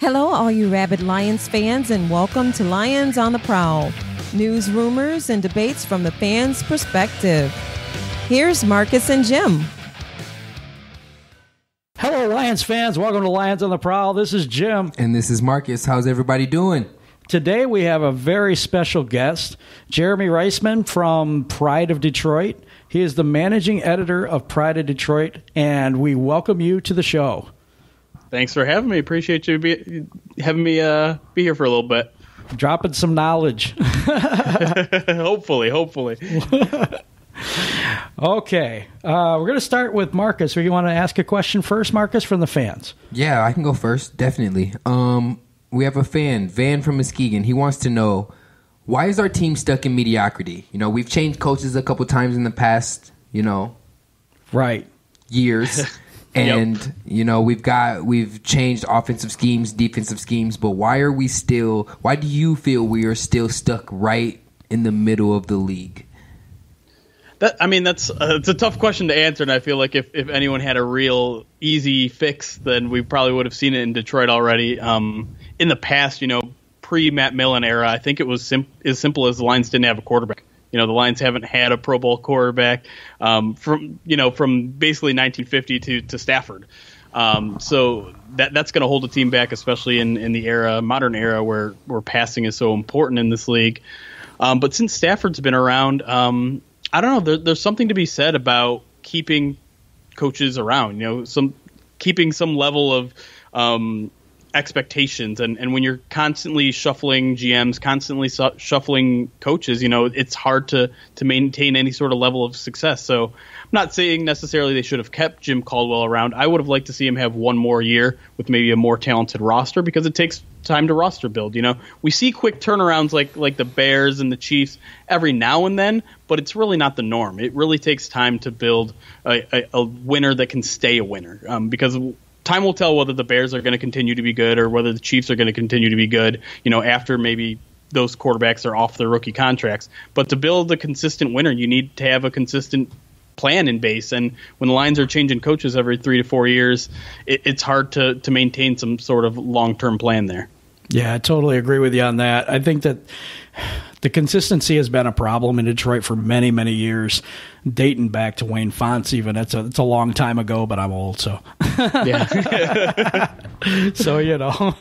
Hello, all you rabid Lions fans, and welcome to Lions on the Prowl. News, rumors, and debates from the fans' perspective. Here's Marcus and Jim. Hello, Lions fans. Welcome to Lions on the Prowl. This is Jim. And this is Marcus. How's everybody doing? Today we have a very special guest, Jeremy Reisman from Pride of Detroit. He is the managing editor of Pride of Detroit, and we welcome you to the show. Thanks for having me. Appreciate you having me be here for a little bit. Dropping some knowledge. Hopefully. Okay. We're going to start with Marcus. You want to ask a question first, Marcus, from the fans? Yeah, I can go first. Definitely. We have a fan, Van from Muskegon. He wants to know, why is our team stuck in mediocrity? You know, we've changed coaches a couple times in the past, right, years. And, we've changed offensive schemes, defensive schemes, but why do you feel we are still stuck right in the middle of the league? It's a tough question to answer, and I feel like if anyone had a real easy fix, then we probably would have seen it in Detroit already. In the past, pre-Matt Millen era, I think it was as simple as the Lions didn't have a quarterback. The Lions haven't had a Pro Bowl quarterback from basically 1950 to Stafford. So that's going to hold the team back, especially in the modern era where passing is so important in this league. But since Stafford's been around, I don't know. There's something to be said about keeping coaches around. Keeping some level of expectations, and when you're constantly shuffling GMs, constantly shuffling coaches, it's hard to maintain any sort of level of success. So I'm not saying necessarily they should have kept Jim Caldwell around. I would have liked to see him have one more year with maybe a more talented roster, because it takes time to roster build. We see quick turnarounds like the Bears and the Chiefs every now and then, but it's really not the norm. It really takes time to build a winner that can stay a winner, because time will tell whether the Bears are going to continue to be good or whether the Chiefs are going to continue to be good, after maybe those quarterbacks are off their rookie contracts. But to build a consistent winner, you need to have a consistent plan in base. And when the Lions are changing coaches every 3 to 4 years, it's hard to maintain some sort of long-term plan there. Yeah, I totally agree with you on that. I think that the consistency has been a problem in Detroit for many, many years, dating back to Wayne Fontes even. It's a long time ago, but I'm old, so. Yeah. So,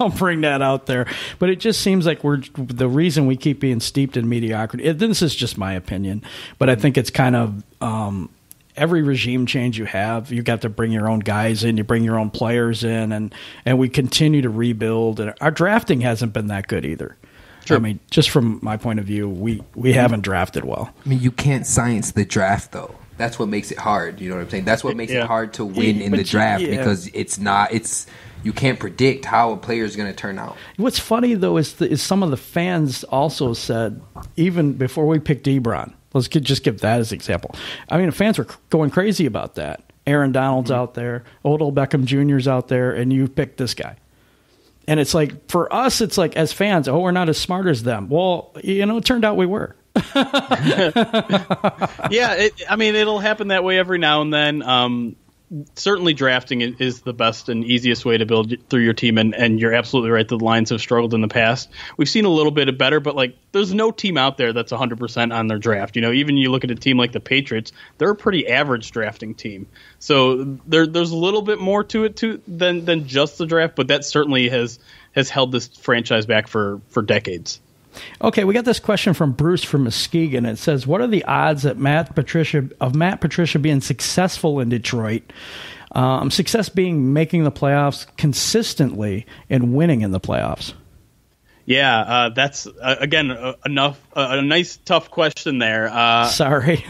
I'll bring that out there. But it just seems like the reason we keep being steeped in mediocrity. This is just my opinion, but I think it's kind of every regime change you have, you got to bring your own guys in, you bring your own players in, and we continue to rebuild. And our drafting hasn't been that good either. Sure. I mean, just from my point of view, we haven't drafted well. I mean, you can't science the draft, though. That's what makes it hard. You know what I'm saying? That's what makes it hard to win in the draft, because you can't predict how a player is going to turn out. What's funny, though, is some of the fans also said, even before we picked Ebron, let's just give that as an example. I mean, the fans were going crazy about that. Aaron Donald's out there, Odell Beckham Jr.'s out there, and you picked this guy. And it's like, for us, it's like, as fans, we're not as smart as them. Well, it turned out we were. Yeah, it'll happen that way every now and then. Certainly drafting is the best and easiest way to build through your team, and you're absolutely right. The Lions have struggled in the past. We've seen a little bit of better, but there's no team out there that's 100% on their draft. Even you look at a team like the Patriots, they're a pretty average drafting team. So there's a little bit more to it than just the draft, but that certainly has held this franchise back for decades. Okay, we got this question from Bruce from Muskegon. It says, what are the odds that Matt Patricia being successful in Detroit? Success being making the playoffs consistently and winning in the playoffs? Yeah, that's, again, a nice, tough question there. Sorry.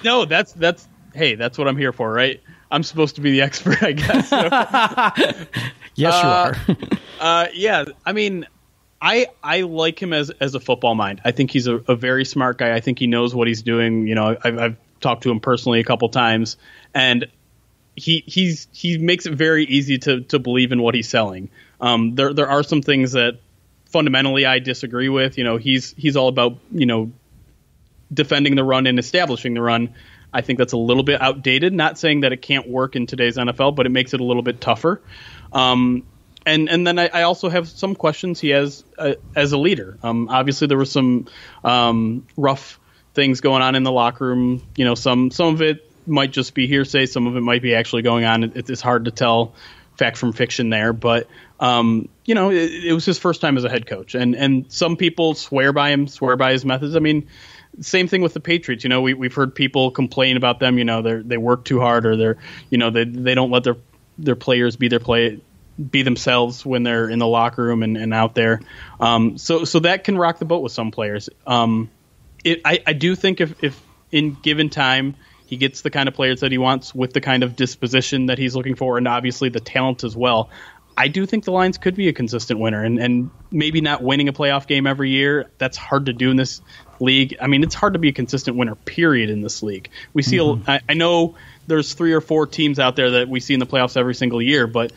No, that's what I'm here for, right? I'm supposed to be the expert, I guess. So. Yes, you are. Yeah, I mean, I like him as a football mind. I think he's a very smart guy. I think he knows what he's doing. I've talked to him personally a couple times, and he makes it very easy to believe in what he's selling. There are some things that fundamentally I disagree with. He's all about defending the run and establishing the run. I think that's a little bit outdated. Not saying that it can't work in today's NFL, but it makes it a little bit tougher. And then I also have some questions he has as a leader. Obviously, there were some rough things going on in the locker room. You know, some of it might just be hearsay. Some of it might be actually going on. It's hard to tell fact from fiction there. But, you know, it was his first time as a head coach. And some people swear by him, swear by his methods. I mean, same thing with the Patriots. You know, we've heard people complain about them. You know, they work too hard, or they don't let their players be themselves when they're in the locker room and out there. So that can rock the boat with some players. I do think if in given time he gets the kind of players that he wants with the kind of disposition that he's looking for, and obviously the talent as well, I do think the Lions could be a consistent winner, and maybe not winning a playoff game every year. That's hard to do in this league. I mean, it's hard to be a consistent winner, period, in this league. We see, I know there's 3 or 4 teams out there that we see in the playoffs every single year, but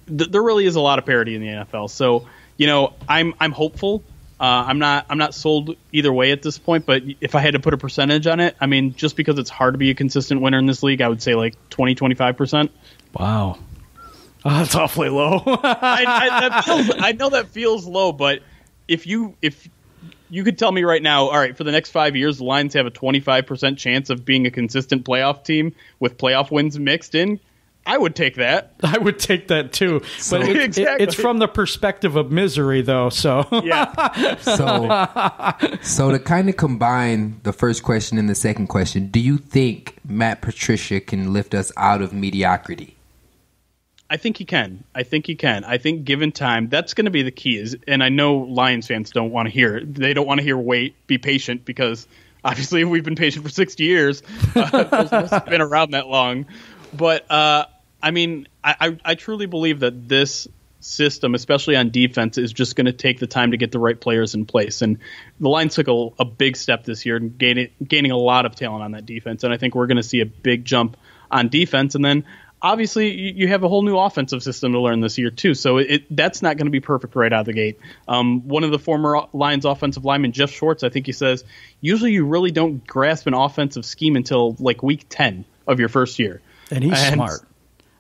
there really is a lot of parity in the NFL. So, you know, I'm hopeful. I'm not sold either way at this point, but if I had to put a percentage on it, I mean, just because it's hard to be a consistent winner in this league, I would say like 20-25%. Wow. Oh, that's awfully low. I know that feels low, but if you could tell me right now, all right, for the next 5 years, the Lions have a 25% chance of being a consistent playoff team with playoff wins mixed in, I would take that. I would take that too. But exactly. It's from the perspective of misery, though. So yeah. So to kind of combine the first question and the second question, do you think Matt Patricia can lift us out of mediocrity? I think he can. I think given time, that's going to be the key. And I know Lions fans don't want to hear it. They don't want to hear wait, be patient, because obviously we've been patient for 60 years. It's been around that long. But, I mean, I truly believe that this system, especially on defense, is just going to take the time to get the right players in place. And the Lions took a big step this year, gaining a lot of talent on that defense. And I think we're going to see a big jump on defense. And then, obviously, you have a whole new offensive system to learn this year, too. So that's not going to be perfect right out of the gate. One of the former Lions offensive linemen, Jeff Schwartz, I think he says, usually you really don't grasp an offensive scheme until like week 10 of your first year. And he's smart.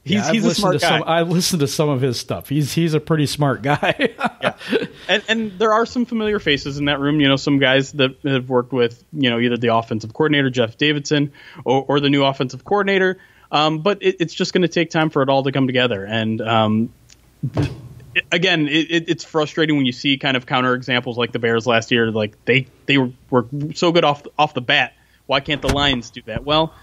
He's a smart guy. I listened to some of his stuff. He's a pretty smart guy. Yeah. And there are some familiar faces in that room. You know, some guys that have worked with, you know, either the offensive coordinator, Jeff Davidson, or the new offensive coordinator. But it's just going to take time for it all to come together. And again, it's frustrating when you see kind of counter examples like the Bears last year. Like they were so good off the bat. Why can't the Lions do that? Well,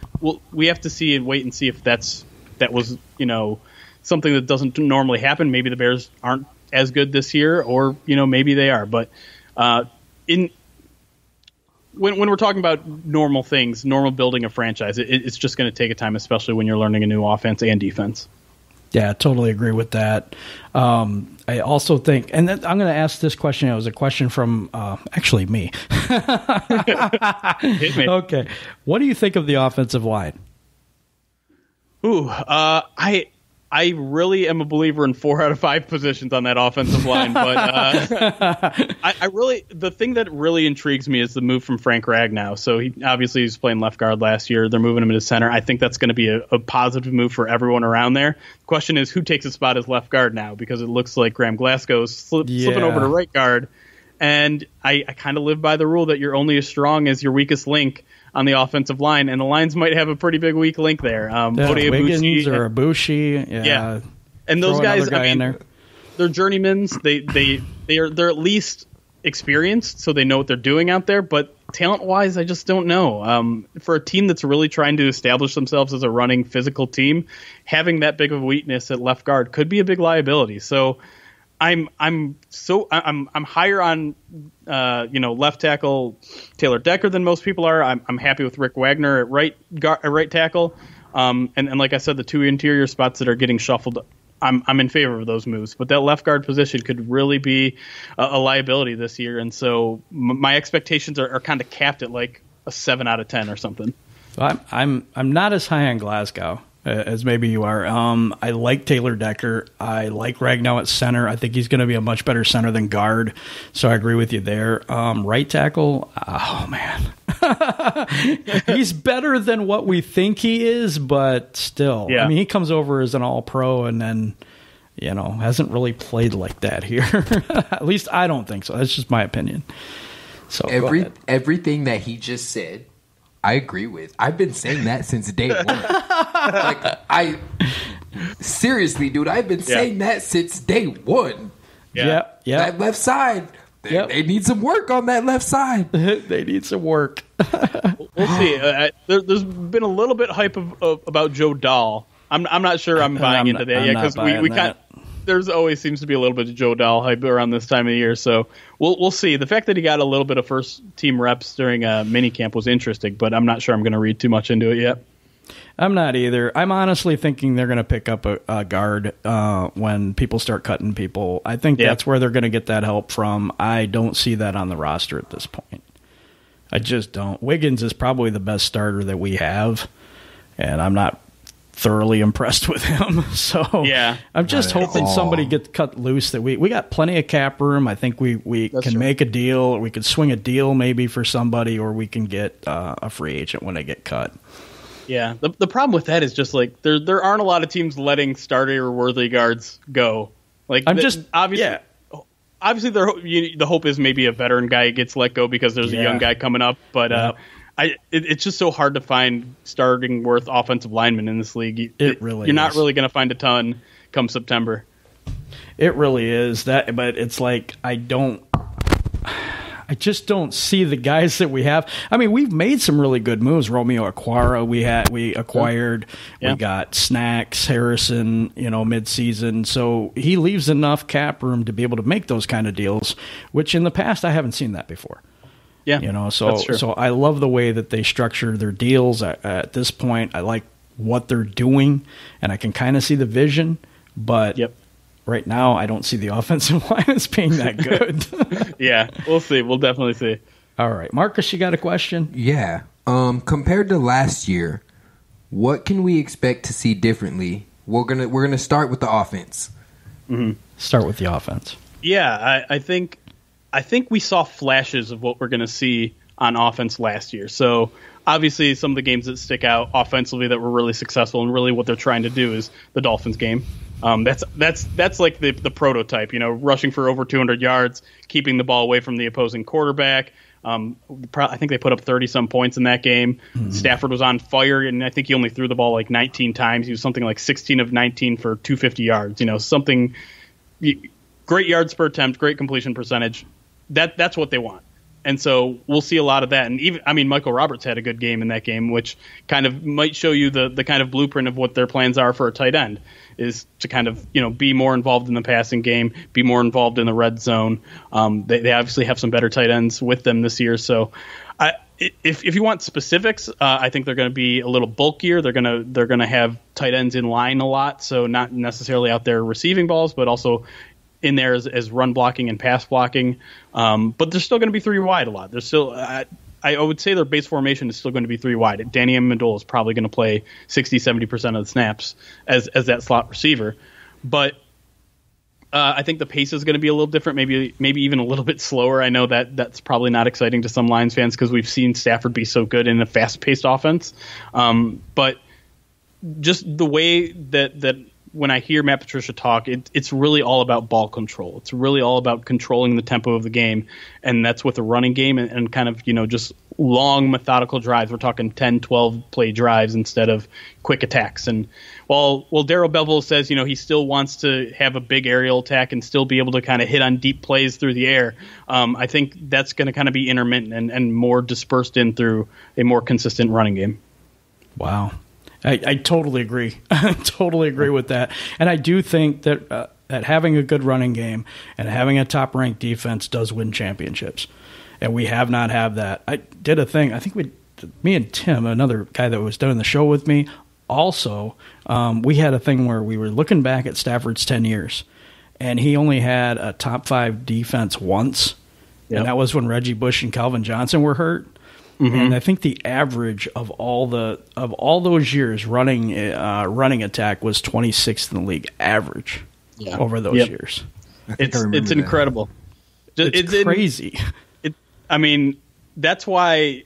we have to see and wait and see if that was, you know, something that doesn't normally happen. Maybe the Bears aren't as good this year, or, you know, maybe they are. But when we're talking about normal things, normal building a franchise, it's just going to take a time, especially when you're learning a new offense and defense. Yeah, I totally agree with that. I also think, and I'm going to ask this question. It was a question from actually me. Hit me. Okay. What do you think of the offensive line? Ooh, I really am a believer in 4 out of 5 positions on that offensive line, but the thing that really intrigues me is the move from Frank Ragnow. So he obviously was playing left guard last year. They're moving him into center. I think that's going to be a positive move for everyone around there. The question is, who takes a spot as left guard now? Because it looks like Graham Glasgow is slipping over to right guard. And I kind of live by the rule that you're only as strong as your weakest link on the offensive line, and the Lions might have a pretty big weak link there. Wiggins or Ibushi, yeah. And those guys, guy in there. They're journeymans. They're at least experienced, so they know what they're doing out there. But talent-wise, I just don't know. For a team that's really trying to establish themselves as a running physical team, having that big of a weakness at left guard could be a big liability. So I'm higher on left tackle Taylor Decker than most people are. I'm happy with Rick Wagner at right tackle, and like I said, the 2 interior spots that are getting shuffled, I'm in favor of those moves. But that left guard position could really be a liability this year, and so my expectations are kind of capped at like a 7 out of 10 or something. So I'm not as high on Glasgow as maybe you are. I like Taylor Decker. I like Ragnow at center. I think he's going to be a much better center than guard. So I agree with you there. Right tackle, oh man. He's better than what we think he is, but still. Yeah. I mean, he comes over as an all-pro, and then, hasn't really played like that here. At least I don't think so. That's just my opinion. So everything that he just said, I agree with. I've been saying that since day one. Seriously, dude, I've been saying that since day one. Yeah. That left side, they need some work on that left side. They need some work. We'll see. There's been a little bit hype about Joe Dahl. I'm not sure I'm buying into that yet, because we can't. There's always seems to be a little bit of Joe Dahl hype around this time of the year, so we'll see. The fact that he got a little bit of first team reps during minicamp was interesting, but I'm not sure I'm going to read too much into it yet. I'm not either. I'm honestly thinking they're going to pick up a guard when people start cutting people. I think that's where they're going to get that help from. I don't see that on the roster at this point. I just don't. Wiggins is probably the best starter that we have, and I'm not thoroughly impressed with him. So I'm just hoping somebody gets cut loose. That we got plenty of cap room. I think we can make a deal, or we could swing a deal maybe for somebody, or we can get a free agent when they get cut. Yeah, the problem with that is just like there aren't a lot of teams letting starter worthy guards go. Like obviously the hope is maybe a veteran guy gets let go because there's a young guy coming up, but it's just so hard to find starting worth offensive linemen in this league. You're not really going to find a ton come September. It really is that, but it's like I just don't see the guys that we have. I mean, we've made some really good moves. Romeo Aquara, we acquired. We got Snacks, Harrison, mid-season. So he leaves enough cap room to be able to make those kind of deals, which in the past I haven't seen that before. Yeah, so I love the way that they structure their deals. At this point, I like what they're doing, and I can kind of see the vision. But right now, I don't see the offensive line as being that good. Yeah, we'll see. We'll definitely see. All right, Marcus, you got a question? Yeah. Compared to last year, what can we expect to see differently? We're gonna start with the offense. Mm-hmm. Start with the offense. Yeah, I think we saw flashes of what we're going to see on offense last year. So obviously some of the games that stick out offensively that were really successful, and really what they're trying to do is the Dolphins game. That's like the prototype, rushing for over 200 yards, keeping the ball away from the opposing quarterback. I think they put up 30-some points in that game. Mm-hmm. Stafford was on fire, and I think he only threw the ball like 19 times. He was something like 16 of 19 for 250 yards. Great yards per attempt, great completion percentage. That's what they want. And so we'll see a lot of that. And Michael Roberts had a good game in that game, which kind of might show you the kind of blueprint of what their plans are for a tight end, is to kind of, be more involved in the passing game, be more involved in the red zone. They obviously have some better tight ends with them this year. So if you want specifics, I think they're going to be a little bulkier. They're going to have tight ends in line a lot. So not necessarily out there receiving balls, but also in there as run blocking and pass blocking. But they're still going to be three wide a lot. They're still, I would say their base formation is still going to be three wide. Danny Amendola is probably going to play 60-70% of the snaps as that slot receiver. But I think the pace is going to be a little different, maybe even a little bit slower. I know that's probably not exciting to some Lions fans because we've seen Stafford be so good in a fast-paced offense. But just the way that when I hear Matt Patricia talk, it's really all about ball control. It's really all about controlling the tempo of the game, and that's with the running game and kind of, just long methodical drives. We're talking 10, 12 play drives instead of quick attacks. And while Darrell Bevell says, he still wants to have a big aerial attack and still be able to kind of hit on deep plays through the air, I think that's going to kind of be intermittent and more dispersed in through a more consistent running game. Wow. I totally agree. I totally agree with that. And I do think that having a good running game and having a top-ranked defense does win championships. And we have not had that. I did a thing. I think me and Tim, another guy that was doing the show with me, also, we had a thing where we were looking back at Stafford's 10 years. And he only had a top-5 defense once. Yep. And that was when Reggie Bush and Calvin Johnson were hurt. Mm-hmm. And I think the average of all those years running attack was 26th in the league average over those years. It's incredible. It's crazy. That's why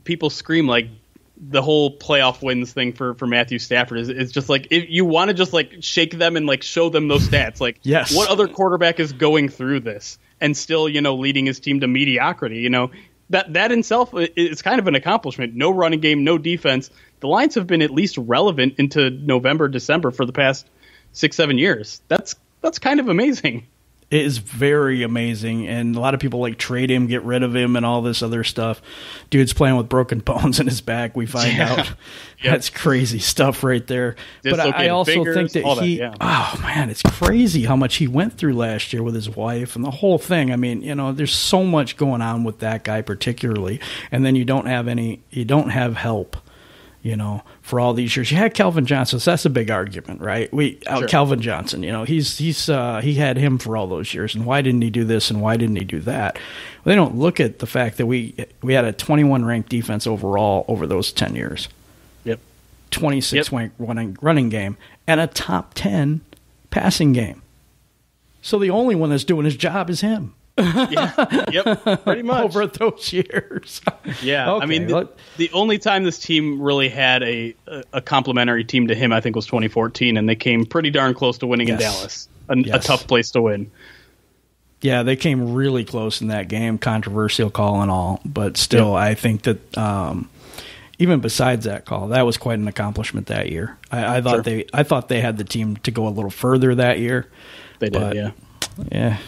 people scream like the whole playoff wins thing for Matthew Stafford is just like, if you want to just like shake them and like show them those stats. Like, yes. What other quarterback is going through this and still, leading his team to mediocrity? That in itself is kind of an accomplishment. No running game, no defense. The Lions have been at least relevant into November, December for the past 6-7 years. That's kind of amazing. It is very amazing, and a lot of people like trade him, get rid of him, and all this other stuff. Dude's playing with broken bones in his back, we find out. Yep. That's crazy stuff right there. But I also think that oh, man, it's crazy how much he went through last year with his wife and the whole thing. I mean, there's so much going on with that guy particularly, and then you don't have help. For all these years, you had Calvin Johnson. So that's a big argument, right? Sure. Calvin Johnson, he had him for all those years, and why didn't he do this and why didn't he do that? Well, they don't look at the fact that we had a 21 ranked defense overall over those 10 years. Yep. 26 ranked running game and a top 10 passing game. So the only one that's doing his job is him. Yep, pretty much. Over those years. Yeah, okay. I mean, the only time this team really had a complimentary team to him, I think, was 2014, and they came pretty darn close to winning in Dallas. A tough place to win. Yeah, they came really close in that game, controversial call and all, but still, I think that even besides that call, that was quite an accomplishment that year. I thought they had the team to go a little further that year. They did, Yeah,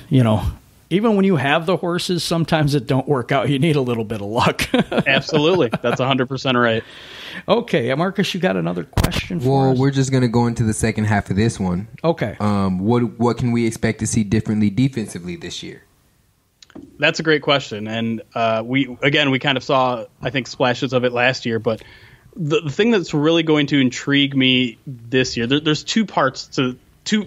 even when you have the horses, sometimes it don't work out. You need a little bit of luck. Absolutely. That's 100% right. Okay, Marcus, you got another question for us? Well, we're just going to go into the second half of this one. Okay. What can we expect to see differently defensively this year? That's a great question. And we kind of saw, I think, splashes of it last year. But the thing that's really going to intrigue me this year, there's two parts I'm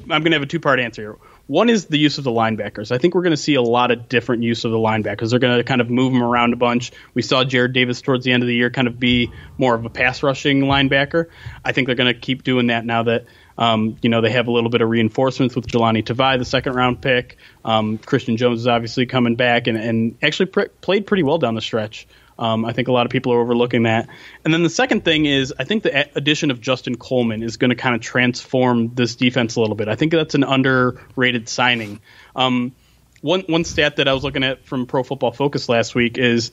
going to have a two-part answer here. One is the use of the linebackers. I think we're going to see a lot of different use of the linebackers. They're going to kind of move them around a bunch. We saw Jared Davis towards the end of the year kind of be more of a pass-rushing linebacker. I think they're going to keep doing that now that they have a little bit of reinforcements with Jelani Tavai, the second-round pick. Christian Jones is obviously coming back and actually played pretty well down the stretch. I think a lot of people are overlooking that. And then the second thing is I think the addition of Justin Coleman is going to kind of transform this defense a little bit. I think that's an underrated signing. One stat that I was looking at from Pro Football Focus last week is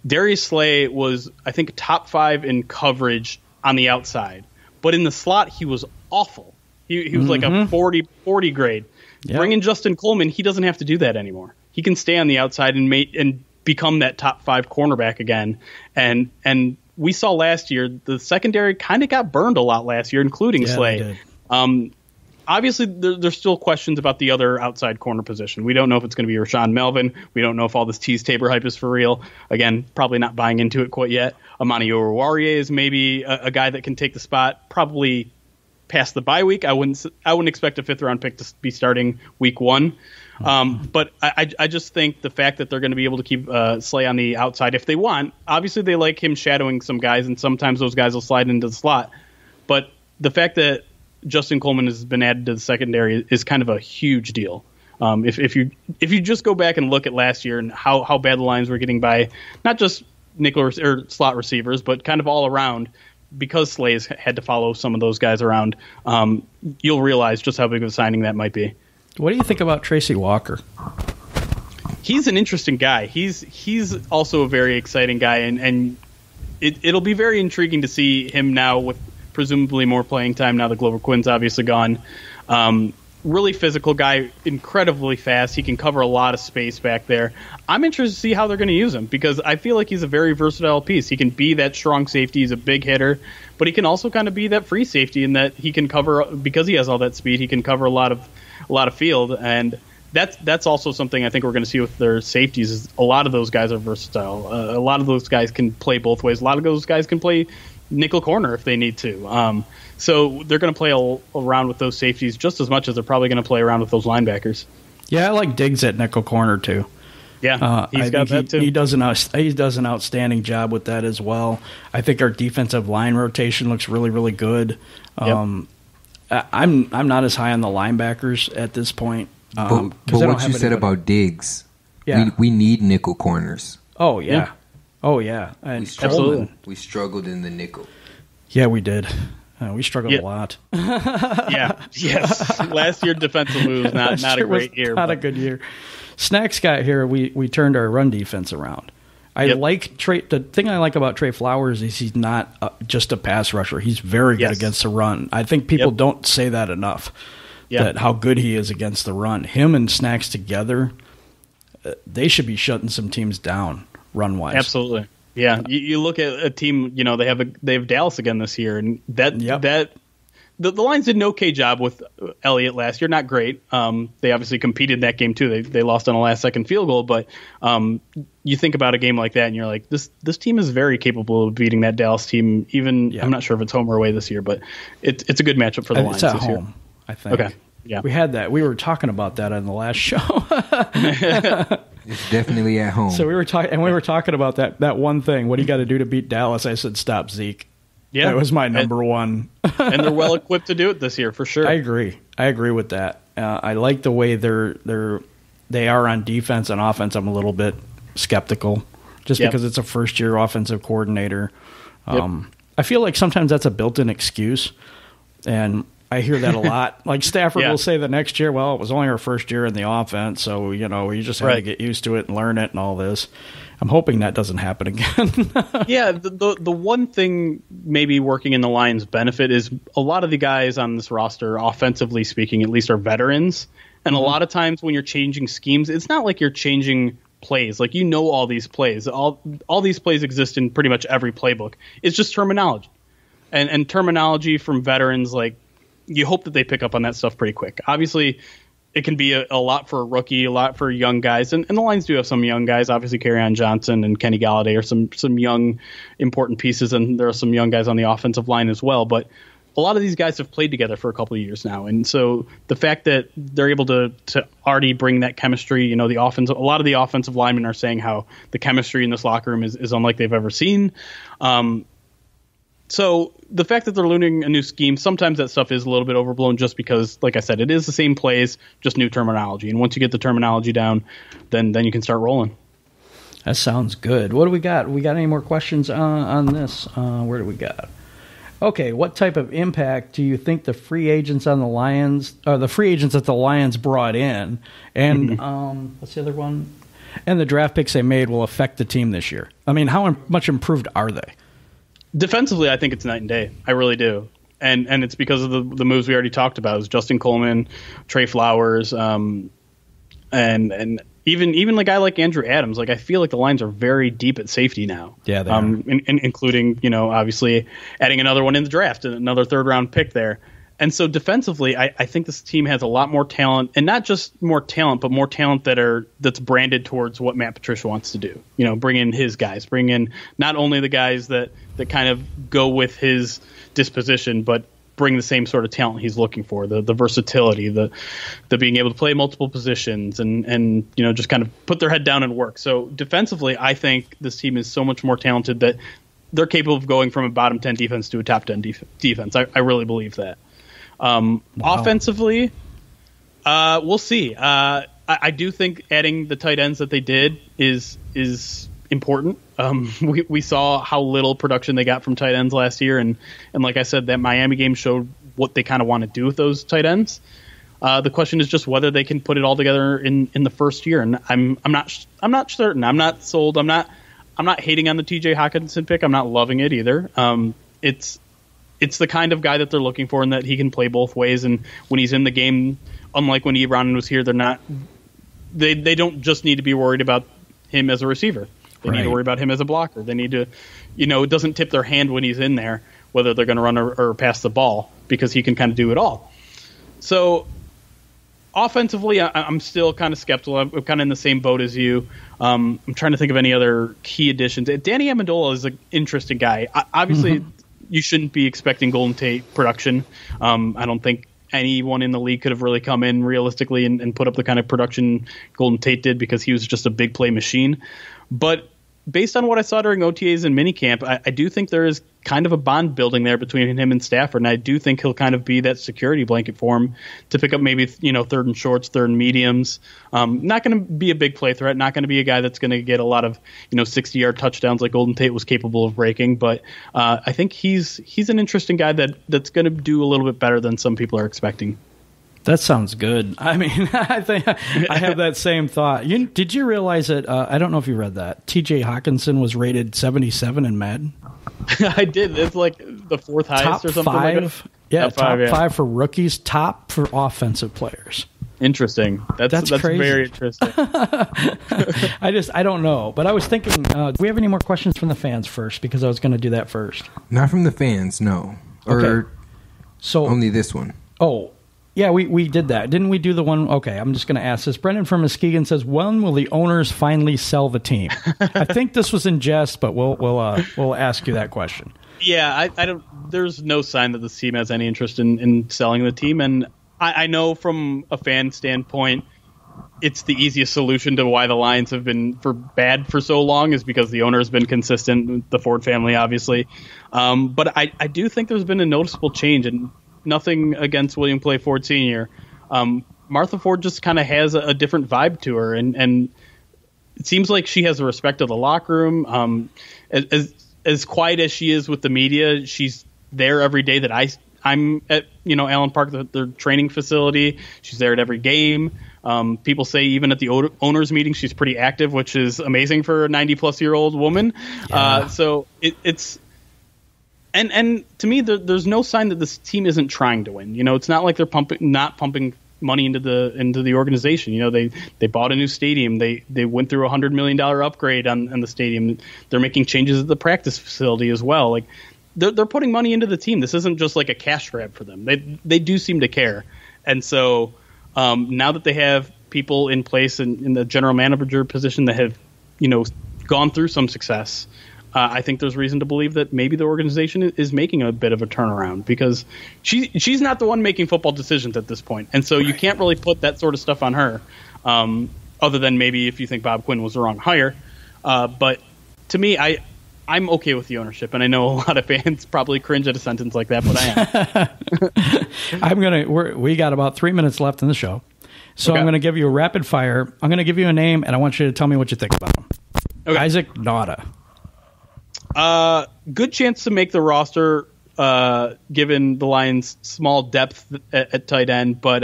Darius Slay was, I think, top 5 in coverage on the outside. But in the slot, he was awful. He was like a 40 grade. Yep. Bringing Justin Coleman, he doesn't have to do that anymore. He can stay on the outside and become that top 5 cornerback again. And we saw last year the secondary kind of got burned a lot last year, including Slay. Obviously, there's still questions about the other outside corner position. We don't know if it's going to be Rashaan Melvin. We don't know if all this Tease Tabor hype is for real. Again, probably not buying into it quite yet. Amani Oruwariye is maybe a guy that can take the spot, probably past the bye week. I wouldn't expect a 5th-round pick to be starting week 1. But I just think the fact that they're going to be able to keep Slay on the outside if they want. Obviously, they like him shadowing some guys, and sometimes those guys will slide into the slot. But the fact that Justin Coleman has been added to the secondary is kind of a huge deal. If you just go back and look at last year and how bad the Lions were getting by not just nickel or slot receivers, but kind of all around, because Slay's had to follow some of those guys around, you'll realize just how big of a signing that might be. What do you think about Tracy Walker? He's an interesting guy. He's also a very exciting guy, and it'll be very intriguing to see him now with presumably more playing time now that Glover Quinn's obviously gone. Really physical guy, incredibly fast. He can cover a lot of space back there. I'm interested to see how they're going to use him because I feel like he's a very versatile piece. He can be that strong safety. He's a big hitter, but he can also kind of be that free safety in that he can cover, because he has all that speed, he can cover a lot of field. And that's also something I think we're going to see with their safeties is a lot of those guys are versatile. A lot of those guys can play both ways. A lot of those guys can play nickel corner if they need to. So they're going to play around with those safeties just as much as they're probably going to play around with those linebackers. Yeah, I like Diggs at nickel corner too. Yeah, he's got that too. He does an outstanding job with that as well. I think our defensive line rotation looks really, really good. I'm not as high on the linebackers at this point. But what you said about Diggs, we need nickel corners. Oh yeah. Oh yeah, and Absolutely. We struggled in the nickel. Yeah, we did. We struggled a lot. Yeah. Yes. Last year defensive moves not a great year. Not a good year. Snacks got here. We turned our run defense around. I like Trey. The thing I like about Trey Flowers is he's not just a pass rusher. He's very good against the run. I think people don't say that enough. That how good he is against the run. Him and Snacks together, they should be shutting some teams down run wise. Absolutely. Yeah. You look at a team. You know they have Dallas again this year, and that. The Lions did an okay job with Elliott last year. Not great. They obviously competed that game too. They lost on a last-second field goal, but you think about a game like that, and you're like, this team is very capable of beating that Dallas team. Even I'm not sure if it's home or away this year, but it's a good matchup for the Lions this year. Home, I think. Okay. Yeah. We had that. We were talking about that on the last show. It's definitely at home. So we were talking about that one thing. What do you got to do to beat Dallas? I said, stop Zeke. Yeah, that was my number one. And they're well equipped to do it this year for sure. I agree with that. I like the way they are on defense and offense. I'm a little bit skeptical just because it's a first year offensive coordinator. I feel like sometimes that's a built-in excuse, and I hear that a lot. Like Stafford will say the next year, well, it was only our first year in the offense, so we just had to get used to it and learn it and all this. I'm hoping that doesn't happen again. Yeah, the one thing maybe working in the Lions' benefit is a lot of the guys on this roster, offensively speaking, at least are veterans. And a lot of times when you're changing schemes, it's not like you're changing plays. Like, all these plays. All these plays exist in pretty much every playbook. It's just terminology. And terminology from veterans, like, you hope that they pick up on that stuff pretty quick. Obviously, it can be a lot for a rookie, a lot for young guys. And the Lions do have some young guys. Obviously, Kerryon Johnson and Kenny Galladay are some young, important pieces. And there are some young guys on the offensive line as well. But a lot of these guys have played together for a couple of years now. And so the fact that they're able to already bring that chemistry, a lot of the offensive linemen are saying how the chemistry in this locker room is unlike they've ever seen. So the fact that they're learning a new scheme, sometimes that stuff is a little bit overblown just because, like I said, it is the same plays, just new terminology. And once you get the terminology down, then you can start rolling. That sounds good. What do we got? We got any more questions on this? Where do we got? Okay, what type of impact do you think the free agents on the Lions, or the free agents that the Lions brought in, and what's the other one? And the draft picks they made will affect the team this year? I mean, how much improved are they? Defensively, I think it's night and day. I really do. And it's because of the moves we already talked about. It was Justin Coleman, Trey Flowers, and even a guy like Andrew Adams. Like, I feel like the Lions are very deep at safety now. Yeah, they are. Including, obviously adding another one in the draft, another third-round pick there. And so defensively, I think this team has a lot more talent, and not just more talent, but more talent that's branded towards what Matt Patricia wants to do. Bring in his guys, bring in not only the guys that kind of go with his disposition, but bring the same sort of talent he's looking for, the versatility, the being able to play multiple positions and just kind of put their head down and work. So defensively, I think this team is so much more talented that they're capable of going from a bottom 10 defense to a top 10 defense. I really believe that. Wow. Offensively, we'll see. I do think adding the tight ends that they did is important. We saw how little production they got from tight ends last year, and like I said, that Miami game showed what they kind of want to do with those tight ends. The question is just whether they can put it all together in the first year, and I'm not certain. I'm not sold. I'm not hating on the TJ Hockenson pick. I'm not loving it either. It's the kind of guy that they're looking for, and that he can play both ways. And when he's in the game, unlike when Ebron was here, they don't just need to be worried about him as a receiver. They need to worry about him as a blocker. They need to, it doesn't tip their hand when he's in there, whether they're going to run or pass the ball, because he can kind of do it all. So offensively, I'm still kind of skeptical. I'm kind of in the same boat as you. I'm trying to think of any other key additions. Danny Amendola is an interesting guy. Obviously, you shouldn't be expecting Golden Tate production. I don't think anyone in the league could have really come in realistically and put up the kind of production Golden Tate did, because he was just a big play machine. But based on what I saw during OTAs and minicamp, I do think there is kind of a bond building there between him and Stafford, and I do think he'll kind of be that security blanket for him to pick up maybe third and shorts, third and mediums. Not going to be a big play threat, not going to be a guy that's going to get a lot of 60-yard touchdowns like Golden Tate was capable of breaking, but I think he's an interesting guy that's going to do a little bit better than some people are expecting. That sounds good. I mean, I think I have that same thought. Did you realize that? I don't know if you read that. T.J. Hawkinson was rated 77 in Madden. I did. It's like the fourth highest or something five, like that. Yeah, top five for rookies, top for offensive players. Interesting. That's crazy. Very interesting. I don't know. But I was thinking, do we have any more questions from the fans first? Because I was going to do that first. Not from the fans, no. Okay. So only this one. Oh, yeah, we did that. Didn't we do the one? Okay, I'm just going to ask this. Brendan from Muskegon says, when will the owners finally sell the team? I think this was in jest, but we'll ask you that question. Yeah, I don't. There's no sign that this team has any interest in selling the team, and I know from a fan standpoint, it's the easiest solution to why the Lions have been bad for so long is because the owner has been consistent, the Ford family, obviously. But I do think there's been a noticeable change, and nothing against William Clay Ford Sr. Martha Ford just kind of has a different vibe to her, and it seems like she has the respect of the locker room. As quiet as she is with the media, she's there every day that I'm at, Allen Park, their training facility. She's there at every game. People say even at the owners meeting, she's pretty active, which is amazing for a 90-plus-year-old woman. Yeah. So it's and to me, there's no sign that this team isn't trying to win. It's not like they're not pumping money into the organization. They bought a new stadium. They went through $100 million upgrade on the stadium. They're making changes at the practice facility as well. Like they're putting money into the team. This isn't just like a cash grab for them. They do seem to care. And so now that they have people in place in the general manager position that have gone through some success, I think there's reason to believe that maybe the organization is making a bit of a turnaround because she's not the one making football decisions at this point. And so you can't really put that sort of stuff on her, other than maybe if you think Bob Quinn was the wrong hire. But to me, I'm okay with the ownership, and I know a lot of fans probably cringe at a sentence like that, but I am. We got about 3 minutes left in the show, so okay. I'm going to give you a rapid fire. I'm going to give you a name, and I want you to tell me what you think about him. Okay. Isaac Nauta. Good chance to make the roster, given the Lions' small depth at tight end, but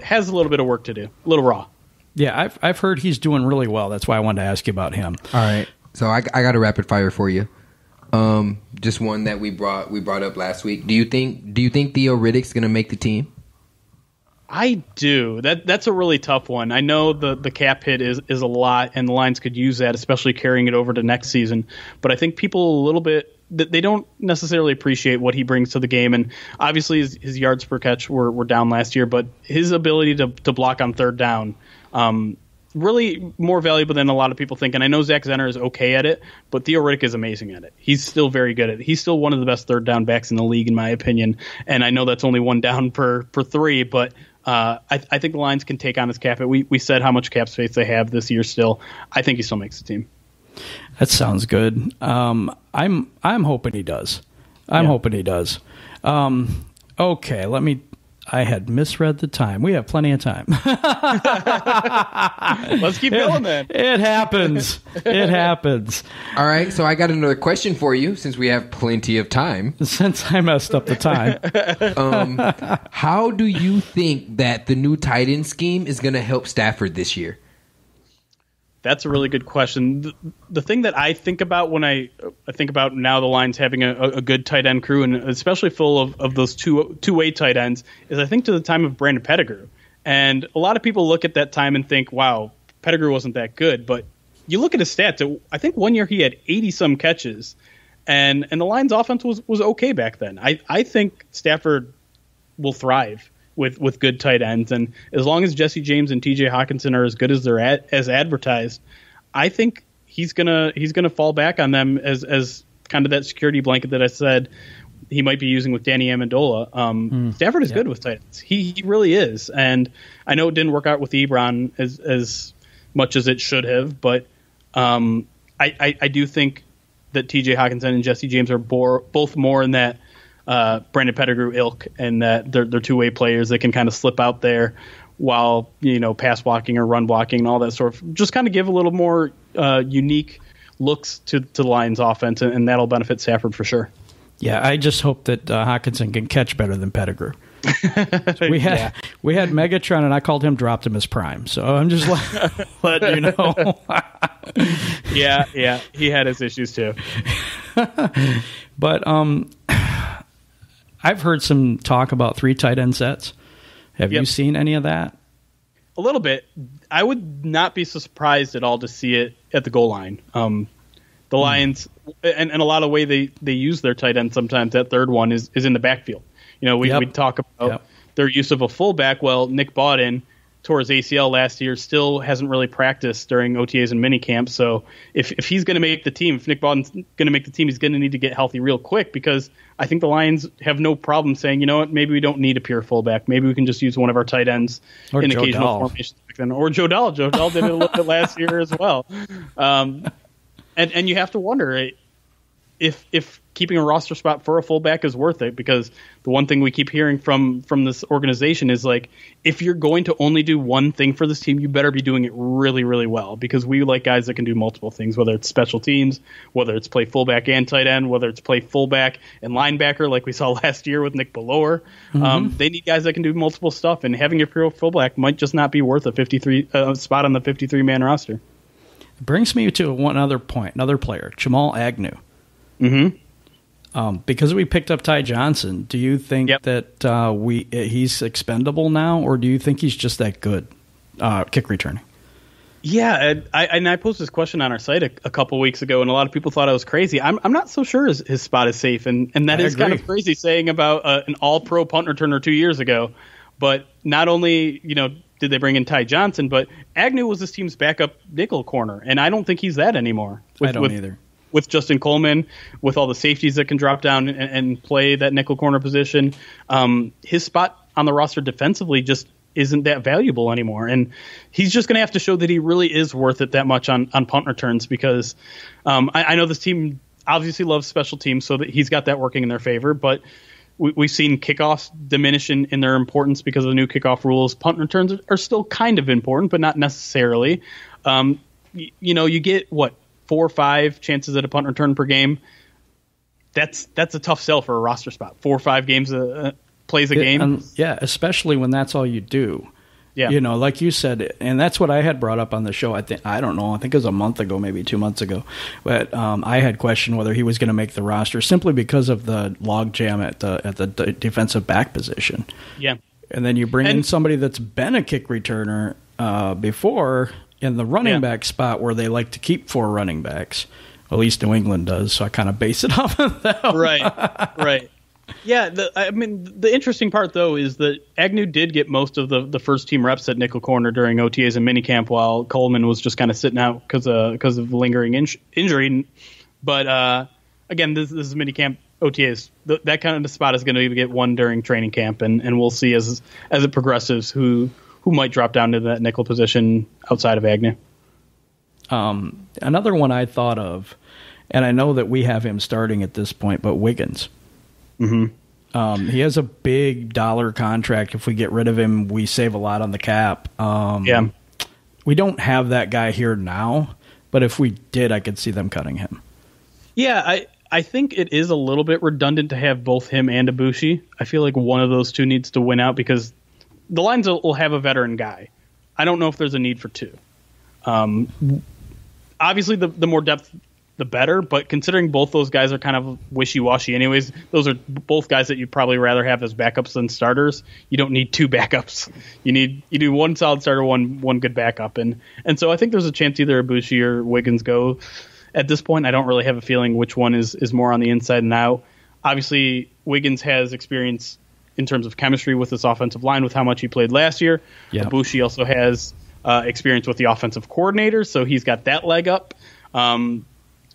has a little bit of work to do. A little raw. Yeah, I've heard he's doing really well. That's why I wanted to ask you about him. All right. So I got a rapid fire for you. Just one that we brought up last week. Do you think Theo Riddick's going to make the team? I do. That's a really tough one. I know the cap hit is a lot, and the Lions could use that, especially carrying it over to next season. But I think people a little bit they don't necessarily appreciate what he brings to the game. And obviously his yards per catch were down last year, but his ability to block on third down, really more valuable than a lot of people think. And I know Zach Zenner is okay at it, but Theo Riddick is amazing at it. He's still very good at it. He's still one of the best third down backs in the league, in my opinion. And I know that's only one down per three, but I think the Lions can take on his cap hit. We said how much cap space they have this year still. I think he still makes the team. That sounds good. I'm hoping he does. I'm hoping he does. Okay, I had misread the time. We have plenty of time. Let's keep going, then. It happens. It happens. All right, so I got another question for you since we have plenty of time. Since I messed up the time. How do you think that the new tight end scheme is going to help Stafford this year? That's a really good question. The thing that I think about when I think about now the Lions having a good tight end crew, and especially full of those two-way tight ends, is I think to the time of Brandon Pettigrew. And a lot of people look at that time and think, wow, Pettigrew wasn't that good. But you look at his stats. I think one year he had 80-some catches, and the Lions' offense was okay back then. I think Stafford will thrive with good tight ends, and as long as Jesse James and TJ Hawkinson are as good as they're as advertised, I think he's gonna fall back on them as kind of that security blanket that I said he might be using with Danny Amendola. Stafford is good with tight ends. He really is, and I know it didn't work out with Ebron as much as it should have, but I do think that T.J. Hockenson and Jesse James are both more in that Brandon Pettigrew ilk, and that they're two-way players that can kind of slip out there while, pass blocking or run blocking and all that sort of, just kind of give a little more unique looks to the Lions offense, and that'll benefit Stafford for sure. Yeah, I just hope that Hockenson can catch better than Pettigrew. We had Megatron, and I called him Dropped Him as Prime. So I'm just letting you know. Yeah, he had his issues too. But I've heard some talk about 3 tight end sets. Have you seen any of that? A little bit. I would not be so surprised at all to see it at the goal line. The Lions, and a lot of way they use their tight end sometimes, that third one is in the backfield. We talk about their use of a fullback. Well, Nick Bawden tore his ACL last year, still hasn't really practiced during OTAs and minicamp. So if he's going to make the team, if Nick Bawden's going to make the team, he's going to need to get healthy real quick, because I think the Lions have no problem saying, you know what, maybe we don't need a pure fullback. Maybe we can just use one of our tight ends or in Joe occasional Dahl. formations. Or Joe Dahl. Joe Dahl did it a little bit last year as well. And you have to wonder if keeping a roster spot for a fullback is worth it, because the one thing we keep hearing from this organization is, like, if you're going to only do one thing for this team, you better be doing it really, really well, because we like guys that can do multiple things, whether it's special teams, whether it's play fullback and tight end, whether it's play fullback and linebacker like we saw last year with Nick Bellore. They need guys that can do multiple stuff, and having a pure fullback might just not be worth a 53 spot on the 53-man roster. It brings me to one other point, another player, Jamal Agnew. Because we picked up Ty Johnson, do you think that he's expendable now, or do you think he's just that good kick returning? Yeah, and I posted this question on our site a couple weeks ago, and a lot of people thought I was crazy. I'm not so sure his spot is safe, and that is kind of crazy saying about an all-pro punt returner 2 years ago. But not only did they bring in Ty Johnson, but Agnew was this team's backup nickel corner, and I don't think he's that anymore. I don't either. With Justin Coleman, with all the safeties that can drop down and play that nickel corner position, his spot on the roster defensively just isn't that valuable anymore. And he's just going to have to show that he really is worth it that much on punt returns, because I know this team obviously loves special teams, so that he's got that working in their favor. But we've seen kickoffs diminish in their importance because of the new kickoff rules. Punt returns are still kind of important, but not necessarily. You get, 4 or 5 chances at a punt return per game. That's a tough sell for a roster spot. 4 or 5 games plays a game. Especially when that's all you do. Yeah. Like you said, and that's what I had brought up on the show. I think it was a month ago, maybe 2 months ago. But I had questioned whether he was going to make the roster simply because of the log jam at the defensive back position. Yeah. And then you bring in somebody that's been a kick returner before in the running back spot, where they like to keep 4 running backs. At least New England does, so I kind of base it off of that. Right. Yeah, the interesting part, though, is that Agnew did get most of the first-team reps at nickel corner during OTAs and minicamp, while Coleman was just kind of sitting out because of lingering injury. But, again, this is minicamp OTAs. That kind of spot is going to get one during training camp, and we'll see as it progresses who might drop down to that nickel position outside of Agnew. Another one I thought of, and I know that we have him starting at this point, but Wiggins. He has a big dollar contract. If we get rid of him, we save a lot on the cap. We don't have that guy here now, but if we did, I could see them cutting him. Yeah, I think it is a little bit redundant to have both him and Ibushi. I feel like one of those two needs to win out, because the Lions will have a veteran guy. I don't know if there's a need for 2. Obviously, the more depth, the better. But considering both those guys are kind of wishy-washy anyways, those are both guys that you'd probably rather have as backups than starters. You don't need 2 backups. You do one solid starter, one good backup. And so I think there's a chance either Ibushi or Wiggins go. At this point, I don't really have a feeling which one is more on the inside and out. Obviously, Wiggins has experience in terms of chemistry with this offensive line, with how much he played last year. Yep. Ibushi also has experience with the offensive coordinator, so he's got that leg up.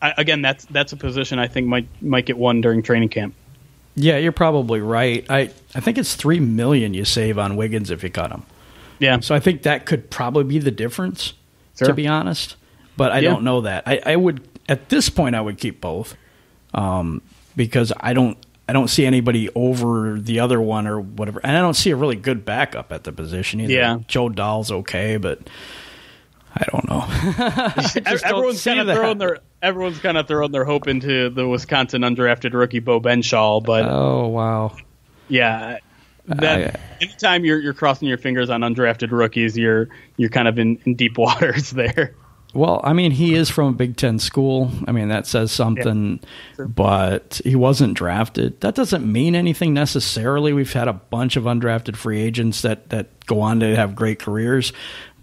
Again, that's a position I think might get won during training camp. Yeah, you're probably right. I think it's $3 million you save on Wiggins if you cut him. Yeah. So I think that could probably be the difference, to be honest. But I don't know that. I would at this point, I would keep both because I don't see anybody over the other one or whatever, and I don't see a really good backup at the position either. Yeah. Joe Dahl's okay, but I don't know. Everyone's kind of throwing their hope into the Wisconsin undrafted rookie Bo Benshaw, but oh wow, yeah. Anytime you're crossing your fingers on undrafted rookies, you're kind of in deep waters there. Well, I mean, he is from a Big Ten school. I mean, that says something, but he wasn't drafted. That doesn't mean anything necessarily. We've had a bunch of undrafted free agents that go on to have great careers,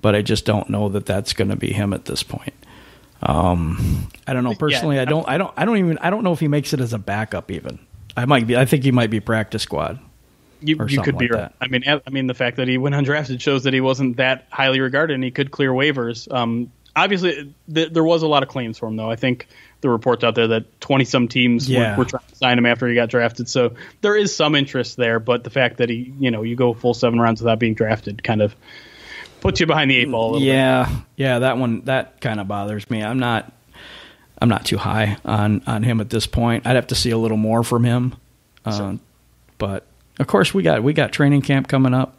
but I just don't know that that's going to be him at this point. I don't know personally. I don't know if he makes it as a backup even. I think he might be practice squad. You could be right. I mean, the fact that he went undrafted shows that he wasn't that highly regarded, and he could clear waivers. Obviously, there was a lot of claims for him, though. I think the reports out there that 20-some teams were trying to sign him after he got drafted. So there is some interest there, but the fact that you go full 7 rounds without being drafted kind of puts you behind the 8 ball a little bit. Yeah, that kind of bothers me. I'm not too high on him at this point. I'd have to see a little more from him. But of course, we got training camp coming up.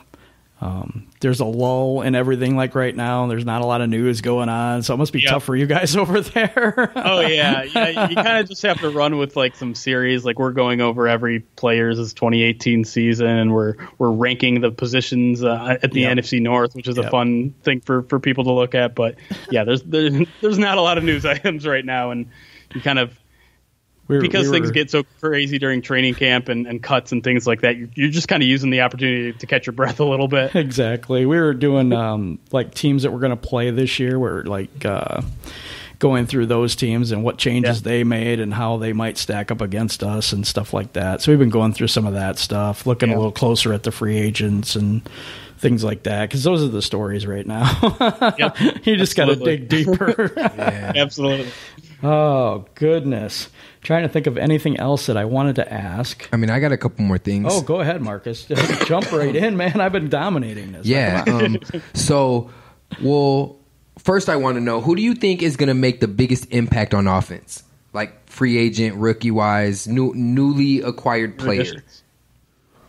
There's a lull in everything like right now. There's not a lot of news going on, so it must be tough for you guys over there. Oh yeah. You kind of just have to run with like some series. Like we're going over every player's 2018 season, and we're ranking the positions at the NFC North, which is a fun thing for people to look at. But yeah, there's not a lot of news items right now, and you kind of. Because things get so crazy during training camp and cuts and things like that, you're just kind of using the opportunity to catch your breath a little bit. Exactly. We were doing like teams that we're going to play this year. We're like going through those teams and what changes they made and how they might stack up against us and stuff like that. So we've been going through some of that stuff, looking a little closer at the free agents and things like that, because those are the stories right now. You just got to dig deeper. Absolutely. Oh, goodness. Trying to think of anything else that I wanted to ask. I mean, I got a couple more things. Oh, go ahead, Marcus. Jump right in, man. I've been dominating this. Yeah. First I want to know, who do you think is going to make the biggest impact on offense? Like free agent, rookie-wise, newly acquired player.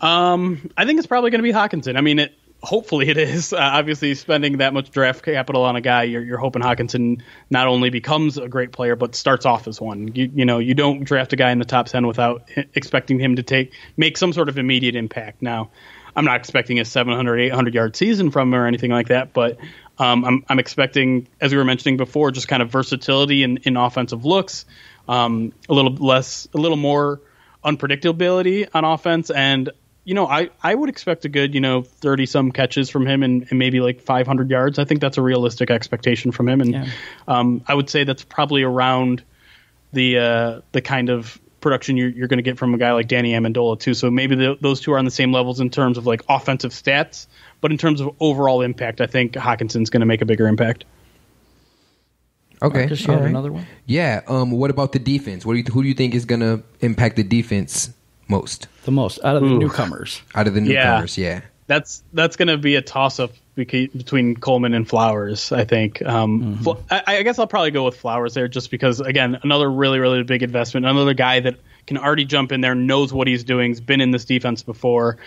I think it's probably going to be Hockenson. I mean, hopefully it is. Obviously, spending that much draft capital on a guy, you're hoping Hockenson not only becomes a great player, but starts off as one. You don't draft a guy in the top 10 without expecting him to make some sort of immediate impact. Now, I'm not expecting a 700, 800-yard season from him or anything like that, but I'm expecting, as we were mentioning before, just kind of versatility in offensive looks, a little more unpredictability on offense, and I would expect a good, 30-some catches from him and maybe like 500 yards. I think that's a realistic expectation from him. And I would say that's probably around the kind of production you're going to get from a guy like Danny Amendola, too. So maybe those two are on the same levels in terms of like offensive stats. But in terms of overall impact, I think Hawkinson's going to make a bigger impact. Okay. Marcus, you had another one? Yeah. What about the defense? Who do you think is going to impact the defense most? The most out of the newcomers. Out of the newcomers, yeah. That's going to be a toss-up between Coleman and Flowers, I think. I guess I'll probably go with Flowers there just because, again, another really, really big investment, another guy that can already jump in there, knows what he's doing, has been in this defense before.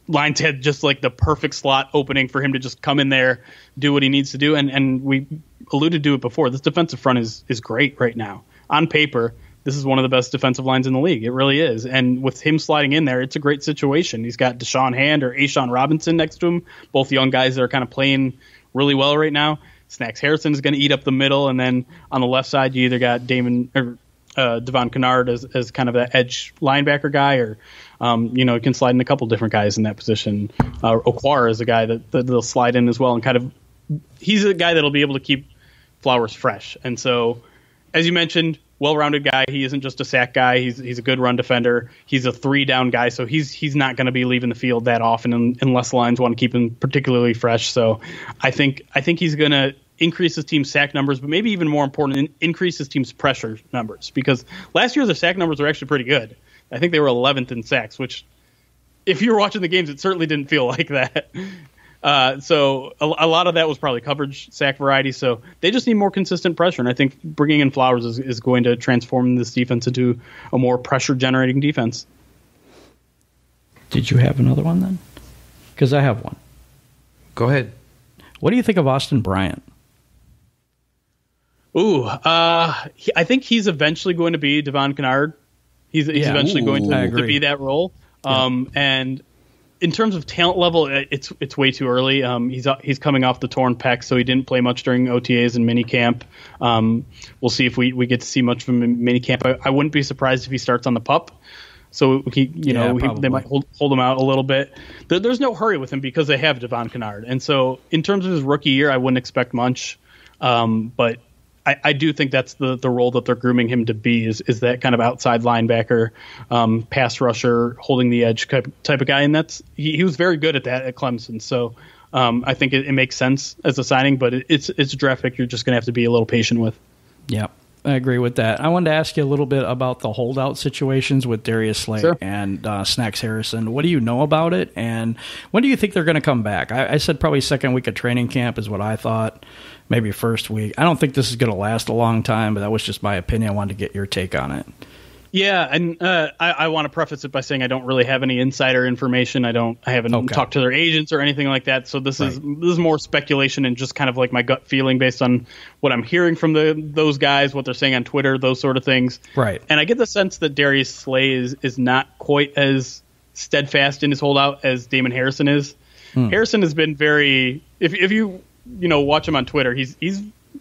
Lions had just like the perfect slot opening for him to just come in there, do what he needs to do, and we alluded to it before. This defensive front is great right now. On paper, this is one of the best defensive lines in the league. It really is. And with him sliding in there, it's a great situation. He's got Deshaun Hand or A'Shawn Robinson next to him, both young guys that are kind of playing really well right now. Snacks Harrison is going to eat up the middle, and then on the left side, you either got Devon Kennard as kind of an edge linebacker guy, or you can slide in a couple different guys in that position. Okwara is a guy that they'll slide in as well, and kind of he's a guy that'll be able to keep Flowers fresh. And so, as you mentioned, well-rounded guy. He isn't just a sack guy. He's a good run defender. He's a 3-down guy, so he's not going to be leaving the field that often unless the Lions want to keep him particularly fresh. So I think he's going to increase his team's sack numbers, but maybe even more important, increase his team's pressure numbers, because last year their sack numbers were actually pretty good. I think they were 11th in sacks, which if you were watching the games, it certainly didn't feel like that. So a lot of that was probably coverage sack variety. So they just need more consistent pressure. And I think bringing in Flowers is going to transform this defense into a more pressure generating defense. Did you have another one then? Because I have one. Go ahead. What do you think of Austin Bryant? Ooh, I think he's eventually going to be Devon Kennard. He's eventually going to be that role. And in terms of talent level, it's way too early. He's coming off the torn pec, so he didn't play much during OTAs and minicamp. We'll see if we get to see much from minicamp. I wouldn't be surprised if he starts on the PUP. So they might hold him out a little bit. There's no hurry with him because they have Devon Kennard, and so in terms of his rookie year, I wouldn't expect much. But I do think that's the role that they're grooming him to be is that kind of outside linebacker, pass rusher, holding the edge type of guy, and he was very good at that at Clemson. So I think it makes sense as a signing, but it's a draft pick you're just going to have to be a little patient with. Yeah, I agree with that. I wanted to ask you a little bit about the holdout situations with Darius Slay and Snacks Harrison. What do you know about it, and when do you think they're going to come back? I said probably second week of training camp is what I thought. Maybe first week. I don't think this is going to last a long time, but that was just my opinion. I wanted to get your take on it. Yeah, and I want to preface it by saying I don't really have any insider information. I haven't talked to their agents or anything like that. So this is more speculation and just kind of like my gut feeling based on what I'm hearing from those guys, what they're saying on Twitter, those sort of things. Right. And I get the sense that Darius Slay is not quite as steadfast in his holdout as Damon Harrison is. Harrison has been very if you watch him on Twitter, he's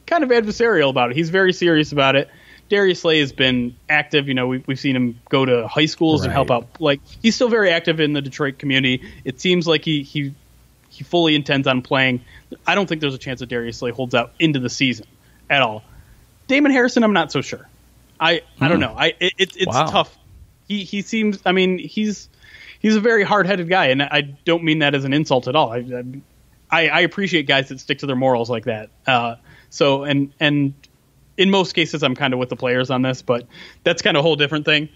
kind of adversarial about it. He's very serious about it. Darius Slay has been active. We've seen him go to high schools and help out. Like, he's still very active in the Detroit community. It seems like he fully intends on playing. I don't think there's a chance that Darius Slay holds out into the season at all. Damon Harrison, I'm not so sure. I don't know. It's tough. He seems. I mean, he's a very hard-headed guy, and I don't mean that as an insult at all. I appreciate guys that stick to their morals like that. And in most cases, I'm kind of with the players on this, but that's kind of a whole different thing.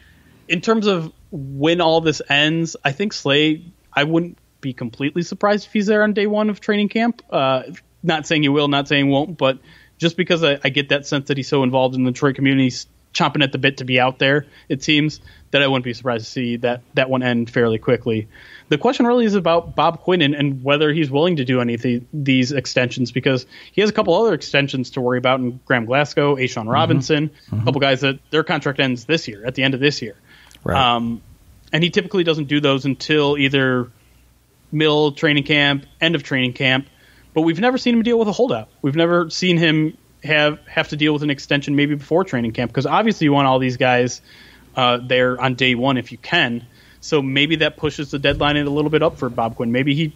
In terms of when all this ends, I think Slay, I wouldn't be completely surprised if he's there on day one of training camp. Not saying he will, not saying he won't, but just because I get that sense that he's so involved in the Detroit community, chomping at the bit to be out there, it seems, that I wouldn't be surprised to see that one end fairly quickly. The question really is about Bob Quinn and whether he's willing to do any of these extensions, because he has a couple other extensions to worry about in Graham Glasgow, A'Shawn Robinson, a couple guys that their contract ends this year, at the end of this year. Right. And he typically doesn't do those until either middle training camp, end of training camp. But we've never seen him deal with a holdout. We've never seen him have to deal with an extension maybe before training camp, because obviously you want all these guys there on day one if you can. So maybe that pushes the deadline a little bit up for Bob Quinn. Maybe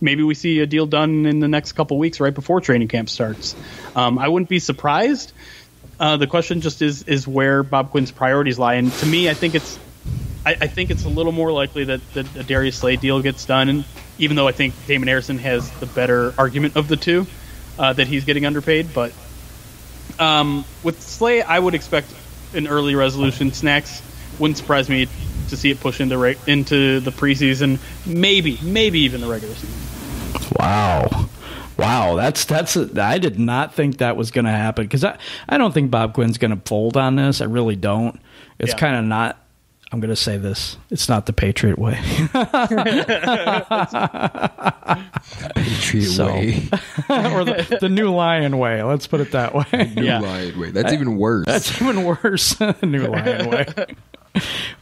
maybe we see a deal done in the next couple weeks right before training camp starts. I wouldn't be surprised. The question just is where Bob Quinn's priorities lie. And to me, I think it's a little more likely that the Darius Slay deal gets done. And even though I think Damon Harrison has the better argument of the two, that he's getting underpaid. But with Slay, I would expect an early resolution. Snacks wouldn't surprise me to see it push into the preseason, maybe even the regular season. Wow, that's I did not think that was going to happen, because I don't think Bob Quinn's going to fold on this. I really don't. It's kind of not. I'm going to say this. It's not the Patriot way. Patriot way. Or the New Lion way. Let's put it that way. New Lion way. That's even worse. That's even worse. New Lion way.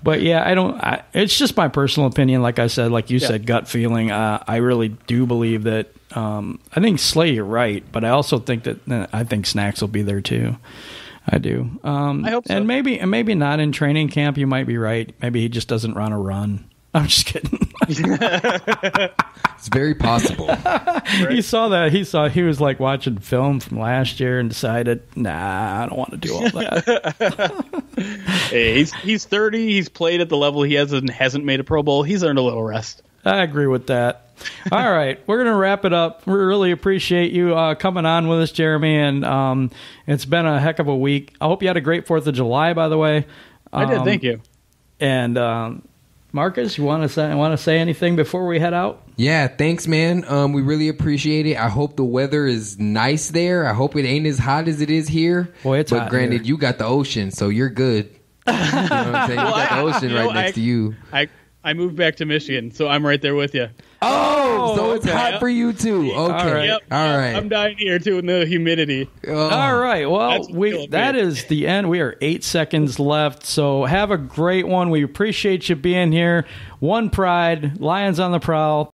But yeah, it's just my personal opinion. Like I said, like you said, gut feeling. I really do believe that. I think Slay, you're right, but I also think that I think Snacks will be there too. I do. I hope so. And maybe not in training camp. You might be right. Maybe he just doesn't run a run. I'm just kidding. It's very possible. Right? He saw that. He was like watching film from last year and decided, nah, I don't want to do all that. Hey, he's 30. He's played at the level he hasn't made a Pro Bowl. He's earned a little rest. I agree with that. All right, we're going to wrap it up. We really appreciate you coming on with us, Jeremy, and it's been a heck of a week. I hope you had a great 4th of July, by the way. I did, thank you. And Marcus, you want to say anything before we head out? Yeah, thanks, man. We really appreciate it. I hope the weather is nice there. I hope it ain't as hot as it is here. Boy, it's but hot granted, here. you got the ocean, so you're good. You know what I'm saying? You got the ocean right next to you. I moved back to Michigan, so I'm right there with you. Oh, so it's okay. hot for you too. Okay, all right. I'm dying here too in the humidity. All right. Well, That's killing that me. is the end. We are 8 seconds left. So have a great one. We appreciate you being here. One Pride, Lions on the Prowl.